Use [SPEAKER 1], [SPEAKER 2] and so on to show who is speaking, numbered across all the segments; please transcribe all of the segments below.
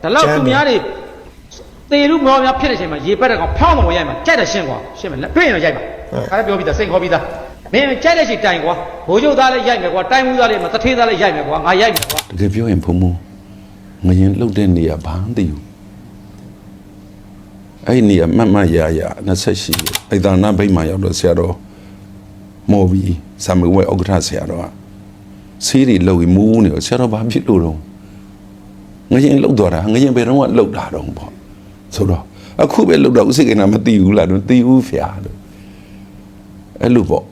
[SPEAKER 1] ဒါလောက်သူများတွေသေလူမောများဖြစ်တဲ့အချိန်မှာရေပတ်တဲ့ကောင်ဖျောင်းတော်ရိုက်မှာကြိုက်တယ်ရှင်းကွာရှင်းမယ်လက်တွေ့ရင်ရိုက်မှာခါလည်းပြောပြီးသားစိတ်ခေါ်ပြီးသားမင်းကြိုက်တဲ့ချိန်တိုင်ကွာဘိုးချုပ်သားလည်းရိုက်မယ်ကွာတိုင်းမှုသားလည်းမတထေးသားလည်းရိုက်မယ်ကွာငါရိုက်မယ်ကွာ
[SPEAKER 2] တကယ်ပြောရင်ဖုံဖုံငရင်လှုပ်တဲ့နေရာဘာမှမသိဘူးအဲ့ဒီနေရာမှတ်မှတ်ရရ28အိဒါနာဘိတ်မှာရောက်တော့ဆရာတော်မော်ဘီဆာမွေဥက္ကဋ္ဌဆရာတော်ကဆေးတွေလှုပ်ပြီးမူးနေတော့ဆရာတော်ဘာဖြစ်လို့တော့ငရင်လှုပ်သွားတာငရင်ဘယ်တော့မှလှုပ်တာတော့ပေါ့ဆိုတော့အခုပဲလှုပ်တော့ဥစိကေနာမသိဘူးလားတော့သိဘူးဖျားလို့အဲ့လိုပေါ့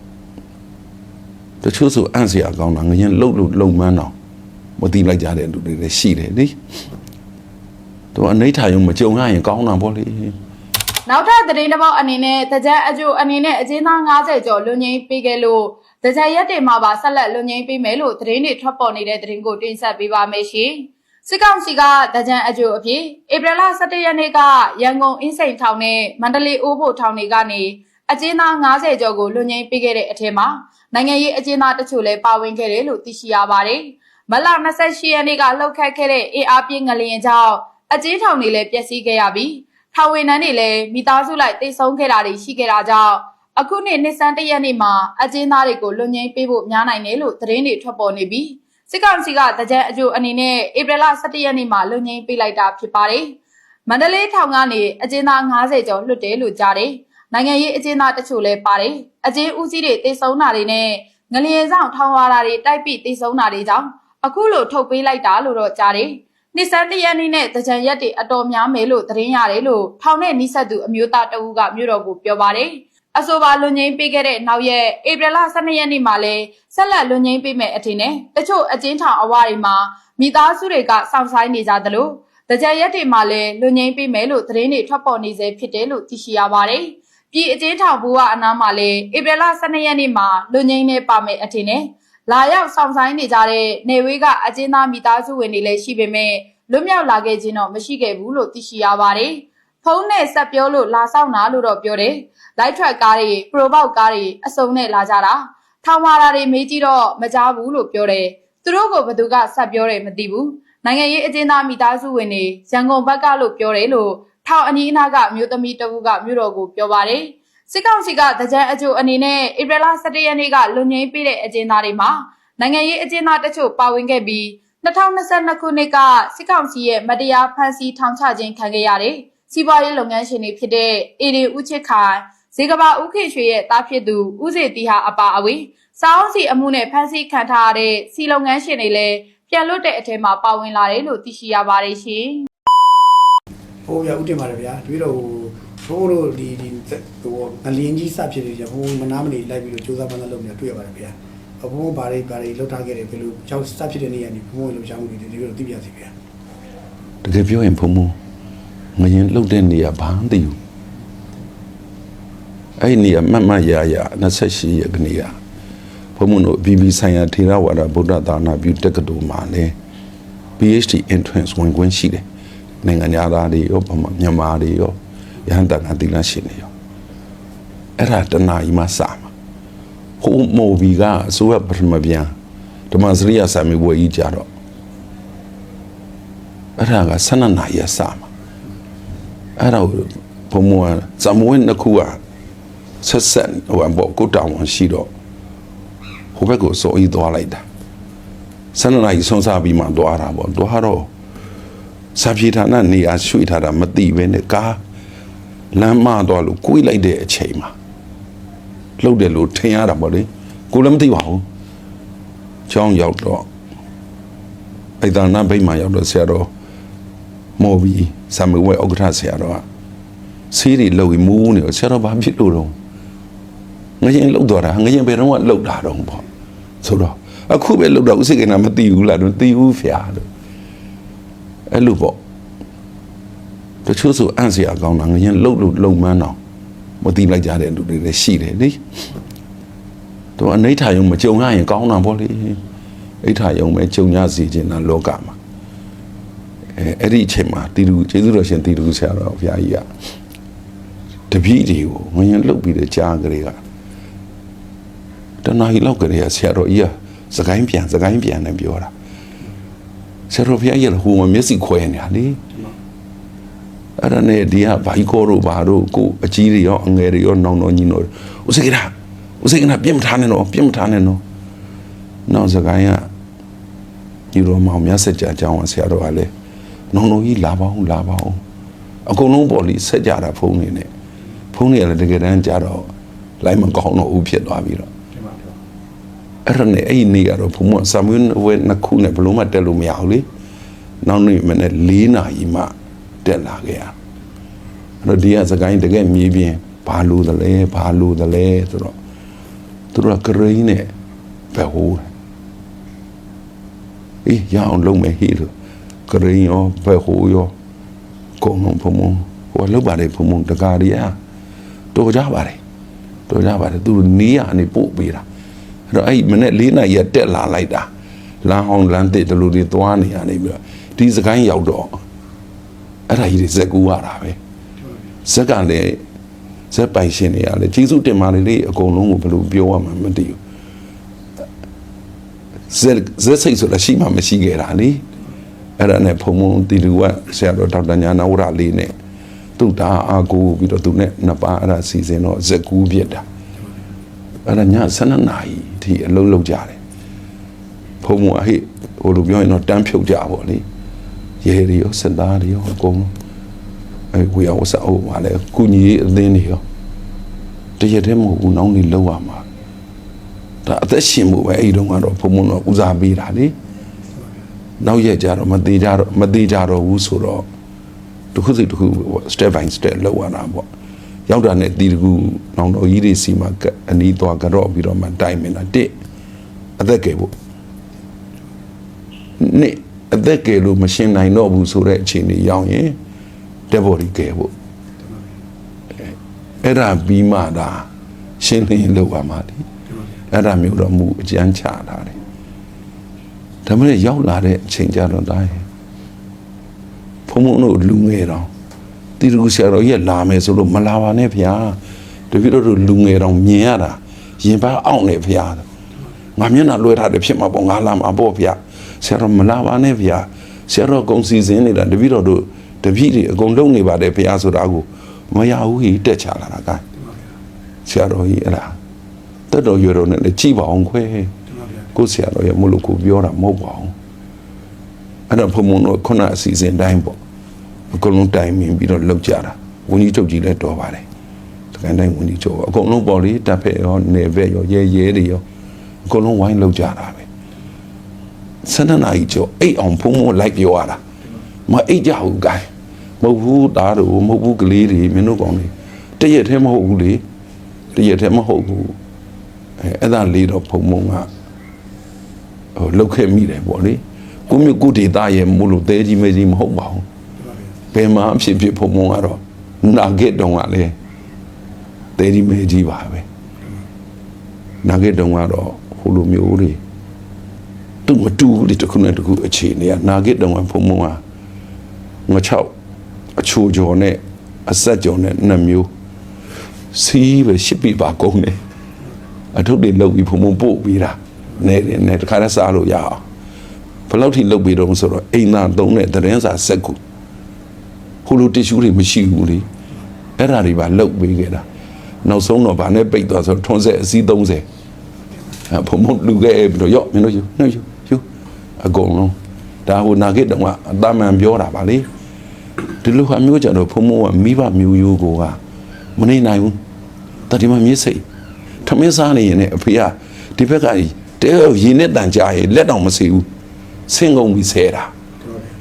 [SPEAKER 2] တချို့ဆိုအံ့စရာကောင်းတာငရင်လှုပ်လို့လုံမန်းတော့မသိလိုက်ကြတဲ့လူတွေလည်းရှိတယ်လေသူအနိဋ္ဌာယုံမကြုံရရင်ကောင်းတာပေါ့လေ
[SPEAKER 3] နောက်ထပ်သတင်းတစ်ပုဒ်အနေနဲ့တကြံအကျိုးအနေနဲ့အကျဉ်းသား90ကျော်လွန်ငင်းပေးခဲ့လို့တကြံရက်တွေမှာပါဆက်လက်လွန်ငင်းပေးမယ်လို့သတင်းတွေထွက်ပေါ်နေတဲ့သတင်းကိုတင်ဆက်ပေးပါမယ်ရှင်စစ်ကောင်စီကတကြံအကျိုးအဖြစ်ဧပြီလ17ရက်နေ့ကရန်ကုန်အင်းစိန်ထောင်နဲ့မန္တလေးအိုးဖို့ထောင်တွေကနေအကျဉ်းသား90ကျော်ကိုလွန်ငင်းပေးခဲ့တဲ့အထက်မှာနိုင်ငံရေးအကျဉ်းသားတချို့လည်းပါဝင်ခဲ့တယ်လို့သိရှိရပါတယ်မလ28ရက်နေ့ကလှုပ်ခတ်ခဲ့တဲ့အေအားပြင်းငလျင်ကြောင့်အကျဉ်းထောင်တွေလည်းပျက်စီးခဲ့ရပြီးထောင်ဝင်နှန်းတွေလည်းမိသားစုလိုက်တိတ်ဆုံးခဲ့တာတွေရှိခဲ့တာကြောင့်အခုနှစ်ဆန်း1ရက်နေ့မှာအကျဉ်းသားတွေကိုလွန်ငင်းပေးဖို့များနိုင်တယ်လို့သတင်းတွေထွက်ပေါ်နေပြီးစစ်ကောင်စီကတကြံအကျိုးအနေနဲ့ဧပြီလ17ရက်နေ့မှာလွန်ငင်းပေးလိုက်တာဖြစ်ပါတယ်။မန္တလေးထောင်ကနေအကျဉ်းသား90ကျော်လွတ်တယ်လို့ကြားတယ်။နိုင်ငံရေးအကျဉ်းသားတချို့လည်းပါတယ်။အကျဉ်းဦးစီးတွေတိတ်ဆုံးတာတွေနဲ့ငလျင်ဆောင်ထောင်ဝါတာတွေတိုက်ပြီးတိတ်ဆုံးတာတွေကြောင့်အခုလိုထုတ်ပေးလိုက်တာလို့တော့ကြားတယ်။နှစ်ဆန်း1ရက်နေ့နဲ့တကြံရက်တွေအတော်များမယ်လို့သတင်းရတယ်လို့ထောင်နဲ့နီးစပ်သူအမျိုးသားတအူးကမြို့တော်ကိုပြောပါတယ်အဆိုပါလွန်ငင်းပေးခဲ့တဲ့နောက်ရက်ဧပြီလ12ရက်နေ့မှာလဲဆက်လက်လွန်ငင်းပေးမယ်အထင်နဲ့တချို့အကျဉ်းထောင်အဝတွေမှာမိသားစုတွေကစောင့်ဆိုင်နေကြသလိုတကြံရက်တွေမှာလဲလွန်ငင်းပေးမယ်လို့သတင်းတွေထွက်ပေါ်နေစေဖြစ်တယ်လို့သိရှိရပါတယ်ပြည်အကျဉ်းထောင်ဘူဝအနားမှာလဲဧပြီလ12ရက်နေ့မှာလွန်ငင်းနေပါမယ်အထင်နဲ့လာရောက်ဆောင်ဆိုင်နေကြတဲ့နေဝေးကအကျဉ်းသားမိသားစုဝင်တွေလည်းရှိပေမဲ့လွတ်မြောက်လာခဲ့ခြင်းတော့မရှိခဲ့ဘူးလို့သိရှိရပါတယ်။ဖုန်းနဲ့ဆက်ပြောလို့လာဆောင်တာလို့တော့ပြောတယ်။လိုက်ထရက်ကားတွေပရိုဘောက်ကားတွေအစုံနဲ့လာကြတာ။ထောင်မာတာတွေမေးကြည့်တော့မကြားဘူးလို့ပြောတယ်။သူတို့ကဘသူကဆက်ပြောတယ်မသိဘူး။နိုင်ငံရေးအကျဉ်းသားမိသားစုဝင်တွေရန်ကုန်ဘက်ကလို့ပြောတယ်လို့ထောင်အနီးအနားကမြို့သမီးတဦးကမြို့တော်ကိုပြောပါတယ်။စစ်ကောင်စီကတကြံအကျိုးအနေနဲ့ဧပြီလ17ရက်နေ့ကလွန်ငင်းပေးတဲ့အကျဉ်းသားတွေမှာနိုင်ငံရေးအကျဉ်းသားတချို့ပါဝင်ခဲ့ပြီး2022ခုနှစ်ကစစ်ကောင်စီရဲ့မတရားဖမ်းဆီးထောင်ချခြင်းခံခဲ့ရတဲ့စီးပွားရေးလုပ်ငန်းရှင်တွေဖြစ်တဲ့အေဒီဦးချစ်ခိုင်ဇေကဘာဦးခေရွှေရဲ့တားဖြစ်သူဦးစေတီဟာအပါအဝင်စောင်းစီအမှုနဲ့ဖမ်းဆီးခံထားရတဲ့စီလုပ်ငန်းရှင်တွေလည်းပြန်လွတ်တဲ့အထက်မှာပါဝင်လာတယ်လို့သိရှိရပါတယ်ရှင်
[SPEAKER 4] ။ဟိုဗျာဦးတင်ပါတယ်ဗျာတွေ့တော့ဘိုးတို့ဒီဟိုအလင်းကြီးစဖြစ်နေကြဘိုးမနာမနေလိုက်ပြီးတော့စူးစမ်းပန်းလုပ်နေတာတွေ့ရပါတယ်ဗျာ။ဘုံဘာတွေလောက်ထားခဲ့တယ်ဘယ်လိုကြောက်စဖြစ်တဲ့နေရာနေဘုံလှုပ်ရှားမှုတွေဒီလိုသိပြစီဗျာ
[SPEAKER 2] တကယ်ပြောရင်ဖုံဖုံငရင်လှုပ်တဲ့နေရာဘာမှမသိဘူးအဲ့ဒီနေရာမှတ်မှတ်ရရ28ရက်ကနေရဘုံမတို့ BB ဆိုင်ရာထေရဝါဒဗုဒ္ဓသာနာပြုတက္ကသိုလ်မှာလည်း PhD entrance ဝင်ခွင့်ရှိတယ်နိုင်ငံသားတွေရောမြန်မာတွေရောရဟန်းတန်ခါသီလရှင်တွေရောအဲ့ဒါတနာကြီးမှစမှာဟိုမိုဘီကအစိုးရပထမပြန်ဓမ္မစရိယစာမေးပွဲကြီးကြတော့အဲ့ဒါက12နာရီစမှာအဲ့ဒါဘုံမွာဇမွေးနှစ်ခုကဆက်ဆက်ဟိုဘောကိုတောင်ရှိတော့ဟိုဘက်ကိုစော်ကြီးသွားလိုက်တာ12နာရီဆုံးစားပြီးမှသွားတာပေါ့သွားတော့စာပြေဌာနနေရာရွှေ့ထားတာမသိပဲနဲ့ကားလမ်းမသွားလို့ကိုယ်လိုက်တဲ့အချိန်မှာလှုပ်တယ်လို့ထင်ရတာပေါ့လေကိုလည်းမသိပါဘူးချောင်းရောက်တော့အိဒါနာဘိတ်မှာရောက်တော့ဆရာတော်မော်ဘီဆာမွေဥက္ကဋ္ဌဆရာတော်ကဆေးတွေလှုပ်ပြီးမူးနေတော့ဆရာတော်ဘာဖြစ်လို့တော့ငရင်လှုပ်သွားတာငရင်ဘယ်တော့မှလှုပ်တာတော့ပေါ့ဆိုတော့အခုပဲလှုပ်တော့ဥစိကေနာမသိဘူးလားတော့သိဘူးဖျားလို့အဲ့လိုပေါ့တချို့ဆိုအံ့စရာကောင်းတာငရင်လှုပ်လို့လုံမန်းတော့မသိလိုက်ကြတဲ့လူတွေလည်းရှိတယ်လေသူအနိဋ္ဌာယုံမကြုံရရင်ကောင်းတာပေါ့လေအိဋ္ဌာယုံပဲကြုံရစီခြင်းတာလောကမှာအဲ့ဒီအချိန်မှာတီတူကျေးဇူးတော်ရှင်တီတူဆရာတော်ဘုရားကြီးကတပည့်တွေကိုငရင်လှုပ်ပြီးတဲ့ကြားကလေးကတနားကြီးလောက်ကလေးကဆရာတော်ကြီးကစကိုင်းပြန်နဲ့ပြောတာ ဆရာတော်ဘုရားရဲ့ဟိုမှာမျက်စိခွဲနေတာလေအဲ့ဒါနဲ့ဒီကဘိုင်ကောတို့ဘာတို့ကိုအကြီးတွေရောအငယ်တွေရောနောင်တော်ညီတို့ဦးစိကနာပြင်းမထားနဲ့နော်နောက်စကိုင်းကဒီလိုမောင်များဆက်ကြအကြောင်းဆရာတော်ကလည်းနောင်တော်ကြီးလာပါအောင်အကုန်လုံးပေါ်လီဆက်ကြတာဖုန်းနေနဲ့ဖုန်းနေလည်းတကယ်တမ်းကြတော့လိုက်မကောင်းတော့ဦးဖြစ်သွားပြီတော့အဲ့ဒါနဲ့အဲ့ဒီနေ့ကတော့ဘုံမဆာမွေးဝဲနှစ်ခုနဲ့ဘလုံးမတက်လို့မရဘူးလေနောက်နေ့မနေ့4 နာရီမှတက်လာခဲ့ရအဲ့တော့ဒီကစကိုင်းတကယ်မြေပြင်ဘာလို့သလဲဆိုတော့သူတို့ကဂရိန်းနဲ့ပဲဟိုးအေးရအောင်လုံးမယ်ဟေးလို့ဂရိန်းရောပဲဟိုးရောကုန်းလုံးဖုံဟိုလောက်ပါတယ်ဖုံတကားရီอ่ะတော်ကြပါတယ်သူတို့နေရနေပို့ပေးတာအဲ့တော့အဲ့မနေ့4 နာရီတက်လာလိုက်တာလမ်းအောင်လမ်းတစ်တလူတွေသွားနေရနေပြီးတော့ဒီစကိုင်းရောက်တော့အဲ့ဒါကြီးတွေဇက်ကူရတာပဲဇက်ကလည်းဇက်ပိုင်ရှင်တွေရလေကျေးဇူးတင်ပါတယ်လေအကုန်လုံးကိုဘယ်လိုပြောရမှမသိဘူးဇက်စိတ်ဆိုတာရှိမှမရှိခဲ့တာလေအဲ့ဒါနဲ့ဖုံတီလူကဆရာတော်ဒေါက်တာညာနာဝရလေးနဲ့သူ့တာအာကိုပြီးတော့သူနဲ့နှစ်ပါးအဲ့ဒါစီစဉ်တော့ဇက်ကူးပြစ်တာအဲ့ဒါည12 နာရီဒီအလုံးလုံးကြတယ်ဖုံဟိုလိုပြောရင်တော့တန်းဖြုတ်ကြပါလေရဲတွေရောစက်သားတွေရောအကုန်လုံးအဲ့ဝေယဝဆအိုးပါလေကုညီအသင်းတွေရောတရက်တည်းမဟုတ်ဘူးနောက်နေ့လောက်ရမှာဒါအသက်ရှင်မှုပဲအဲ့ဒီတော့ကတော့ဖုံတော့ဦးစားပေးတာလေနောက်ရက်ကြတော့မသေးကြတော့ဘူးဆိုတော့တစ်ခု step by step လောက်ရတာပေါ့ရောက်တာနဲ့တီတကူနောင်တော်ကြီးတွေစီမှာအနီးသွားကြော့ပြီးတော့မှတိုင်မင်တာအသက်ကယ်ဖို့နေ့အသက်ကယ်လို့မရှင်းနိုင်တော့ဘူးဆိုတဲ့အခြေအနေရောက်ရင်တက်ဘော်ဒီကယ်ဖို့အဲ့ဒါပြီးမှဒါရှင်းလင်းလောက်ပါမှာဒီအဲ့ဒါမျိုးတော့မူအကျန်းချတာတယ်ဒါမှလည်းရောက်လာတဲ့အချိန်ကြတော့ဒါဖုံတို့လူငယ်တော့တီရူဆရာတော်ကြီးလာမယ်ဆိုလို့မလာပါနဲ့ဗျာတပည့်တော်တို့လူငယ်တော့မြင်ရတာရင်ပါအောင်နေဗျာငါမျက်နှာလွှဲထားတယ်ဖြစ်မှာပေါ့ငါလာမှာပေါ့ဗျာဆရာတော်မလာပါနဲ့ဗျာဆရာတော်ကုံစီစဉ်နေတာတပည့်တော်တို့တပည့်တွေအကုန်လုံးနေပါတယ်ဗျာဆိုတာကိုမရဘူးဟိတက်ချလာတာကဆရာတော်ကြီးအဲ့ဒါတက်တော်ရွယ်တော်နဲ့ကြည့်ပါအောင်ခွဲကိုဆရာတော်ရဲ့မလို့ကိုပြောတာမဟုတ်ပါဘူးအဲ့တော့ဘုံတို့ခုနအစီအစဉ်တိုင်းပေါ့အကုန်လုံးတိုင်မြင်ပြီးတော့လောက်ကြတာဝန်ကြီးချုပ်ကြီးလည်းတော်ပါတယ်တကန်တိုင်းဝန်ကြီးချုပ်အကုန်လုံးပေါ်လေတပ်ဖက်ရောနေဖက်ရောရဲတွေရောအကုန်လုံးဝိုင်းလောက်ကြတာပဲ12 နာရီကျော်အိတ်အောင်ဖုံလိုက်ပြောရတာမအိတ်ကြဘူးကိုင်းမဟုတ်ဘူးသားတို့မဟုတ်ဘူးကလေးတွေမင်းတို့ကောင်းတွေတရက်တည်းမဟုတ်ဘူးလေအဲ့ဒါလေးတော့ဖုံကလောက်ခဲ့မိတယ်ပေါ့လေကိုမျိုးကိုဒေတာရဲ့မို့လို့တဲကြီးမဲကြီးမဟုတ်ပါဘူးဘယ်မှာအဖြစ်ဖုံကတော့နာဂက်တုံးကလည်းတဲကြီးမဲကြီးပါပဲနာဂက်တုံးကတော့ဟိုလိုမျိုးတွေသူ့မတူဘူးလေတစ်ခုနဲ့တစ်ခုအခြေအနေကနာဂက်တုံးကဖုံကငါ6အချိုကျော်နဲ့အဆက်ကျော်နဲ့2မျိုးစီးပဲရှစ်ပြပါကုန်တယ်အထုပ်တွေလုပ်ပြီးဖုံပို့ပြီးတာနေတခါတည်းစားလို့ရအောင်ဘယ်လောက်ထိလုပ်ပြီးတော့ဆိုတော့အိမ်သားသုံးတဲ့သတင်းစာစက်ကူဟိုလိုတစ်ရှူးတွေမရှိဘူးလေအဲ့ဒါတွေပါလုပ်ပေးခဲ့တာနောက်ဆုံးတော့ဗာနဲ့ပိတ်သွားဆိုထွန်းဆက်အစီး30ဖုံလူခဲ့ပြီးတော့ရော့မင်းတို့ယူအကုန်လုံးဒါဟိုနာဂစ်တော့အသားမှန်ပြောတာပါလေဒီလိုဟာမျိုးကြတော့ဖုံကမိဘမျိုးရိုးကိုကမနေနိုင်ဘူးတတိမမြေးစိတ်ထမင်းစားနေရင်လည်းအဖေကဒီဘက်ကတဲရင်နဲ့တန်ကြရင်လက်တော့မစီဘူးဆင်းကုန်ပြီးဆဲတာ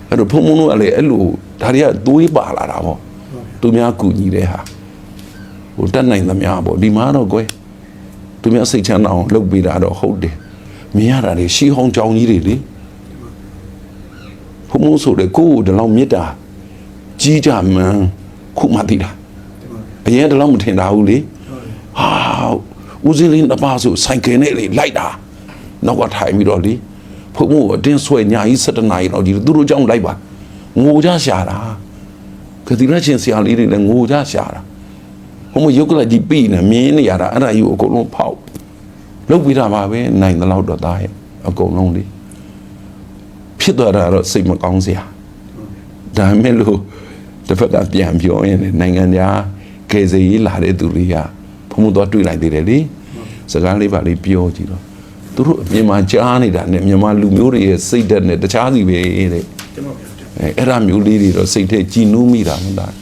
[SPEAKER 2] အဲ့တော့ဖုံတို့ကလည်းအဲ့လိုဒါတွေကသွေးပါလာတာပေါ့သူများကူညီတဲ့ဟာဟိုတက်နိုင်သမျှပေါ့ဒီမှာတော့ကွယ်သူများစိတ်ချမ်းသာအောင်လုပ်ပေးတာတော့ဟုတ်တယ်မြင်ရတာလေရှီဟောင်းကြောင်ကြီးတွေလေဖုံဆိုတဲ့ကိုယ်တလောက်မြစ်တာကြီးကြမှန်းခုမှသိတာအရင်တလောက်မထင်တာဘူးလေဟာဦးစင်းလေးတစ်ပါးဆိုဆိုင်ကယ်နဲ့လေလိုက်တာနောက်ကထိုင်ပြီးတော့လေဖုံအတင်းဆွဲညာကြီး7 နာရီတော့ဒီသူတို့ကြောင့်လိုက်ပါငိုကြရှာတာကတိရချင်းဆရာလေးတွေလည်းငိုကြရှာတာဘုံရုပ်ကလေးကြီးပြီးနေမြင်းနေရတာအဲ့ဒါကြီးကိုအကုန်လုံးဖောက်လုတ်ပြီးတာပါပဲနိုင်တဲ့လောက်တော့သားရဲ့အကုန်လုံးလေဖြ ဖြစ်သွားတာတော့စိတ်မကောင်းစရာဒါမဲ့လို့တစ်ဖက်ကပြန်ပြောရင်နိုင်ငံသားကယ်ဆယ်ရေးလာတဲ့သူတွေကဘုံတော့တွေ့လိုက်သေးတယ်လေစကားလေးပါလေးပြောကြည့်တော့သူတို့အမြင်မှာကြားနေတာနဲ့မြန်မာလူမျိုးတွေရဲ့စိတ်ဓာတ်နဲ့တခြားစီပဲတဲ့အဲ့ဒါမျိုးလေးတွေတော့စိတ်ထဲကြည်နူးမိတာမဟုတ်လား